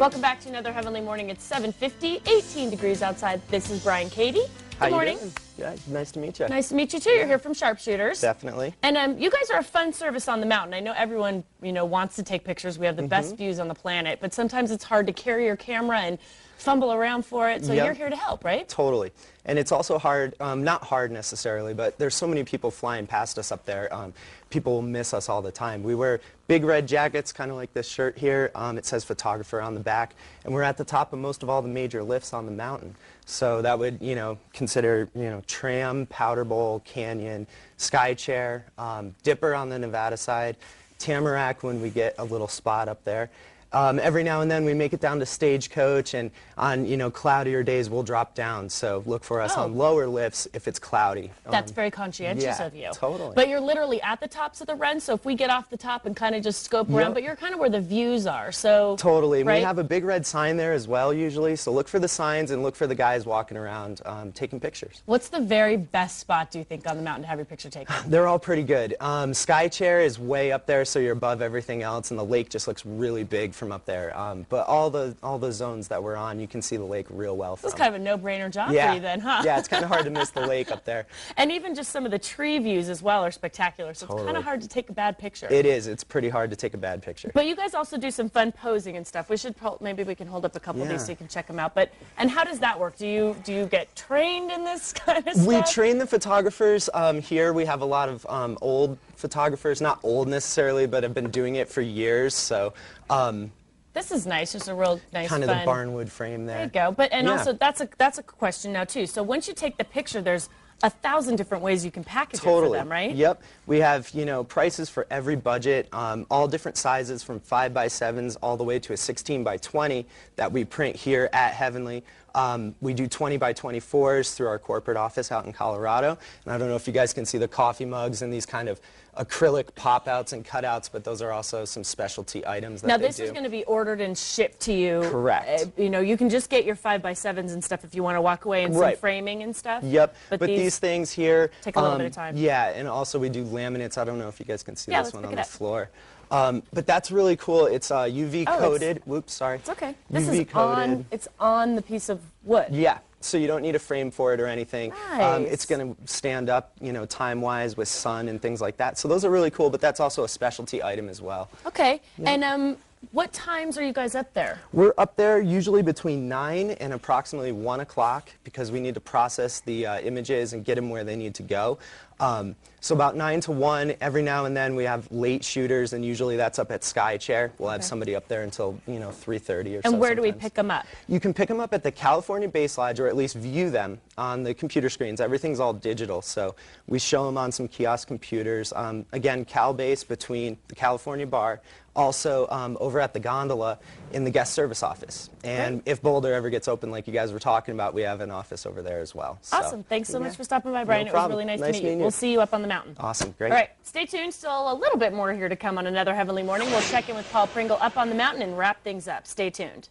Welcome back to another Heavenly Morning. It's 7:50, 18 degrees outside. This is Brian Katie. Good morning. How you doing? Yeah, nice to meet you. Nice to meet you too. You're here from Sharpshooters. Definitely. And you guys are a fun service on the mountain. I know everyone, wants to take pictures. We have the best views on the planet, but sometimes it's hard to carry your camera and fumble around for it. So you're here to help, right? Totally. And it's also hard, not hard necessarily, but there's so many people flying past us up there. People will miss us all the time. We wear big red jackets, kind of like this shirt here. It says photographer on the back. And we're at the top of most of all the major lifts on the mountain. So that would, consider, Tram, Powder Bowl, Canyon, Sky Chair, Dipper on the Nevada side, Tamarack when we get a little spot up there. Every now and then we make it down to Stagecoach, and on cloudier days we'll drop down. So look for us on lower lifts if it's cloudy. That's very conscientious of you. Totally. But you're literally at the tops of the run, so if we get off the top and kind of just scope around, but you're kind of where the views are. So totally. Right? We have a big red sign there as well usually. So look for the signs and look for the guys walking around taking pictures. What's the very best spot, do you think, on the mountain to have your picture taken? They're all pretty good. Sky Chair is way up there, so you're above everything else, and the lake just looks really big from up there. But all the zones that we're on, you can see the lake real well from. It's kind of a no-brainer job for you then, huh? Yeah, it's kind of hard to miss the lake up there. And even just some of the tree views as well are spectacular, so it's kind of hard to take a bad picture. It is. It's pretty hard to take a bad picture. But you guys also do some fun posing and stuff. We should maybe we can hold up a couple of these so you can check them out. And how does that work? Do you get trained in this kind of stuff? We train the photographers here. We have a lot of old photographers, not old necessarily, but have been doing it for years. So. This is nice. Just a real nice, kind of the barnwood frame there. There you go. But also that's a question now too. So once you take the picture, there's 1,000 different ways you can package it for them, right? Yep. We have prices for every budget, all different sizes from 5x7s all the way to a 16x20 that we print here at Heavenly. We do 20x24s through our corporate office out in Colorado. And I don't know if you guys can see the coffee mugs and these kind of acrylic pop-outs and cutouts, but those are also some specialty items that Now this is going to be ordered and shipped to you. Correct. You can just get your 5x7s and stuff if you want to walk away and some framing and stuff. Yep. But these things here take a little bit of time. Yeah, and also we do laminates. I don't know if you guys can see this one on the floor. But that's really cool. It's UV coated. Whoops, sorry. It's okay. This is coated. It's on the piece of wood. Yeah. So you don't need a frame for it or anything. Nice. It's going to stand up, time-wise with sun and things like that. So those are really cool, but that's also a specialty item as well. Okay. Yeah. And what times are you guys up there? We're up there usually between 9 and approximately 1 o'clock because we need to process the images and get them where they need to go. So about 9 to 1, every now and then we have late shooters, and usually that's up at Sky Chair. We'll have somebody up there until 3:30 or so. And where do we pick them up? You can pick them up at the California Base Lodge, or at least view them on the computer screens. Everything's all digital, so we show them on some kiosk computers. Again, Cal Base between the California Bar, also over at the gondola in the guest service office. And if Boulder ever gets open like you guys were talking about, we have an office over there as well. So, awesome. Thanks so much for stopping by, Brian. No it was really nice to meet you. We'll see you up on the mountain. Awesome. Great. All right. Stay tuned. Still a little bit more here to come on another Heavenly Morning. We'll check in with Paul Pringle up on the mountain and wrap things up. Stay tuned.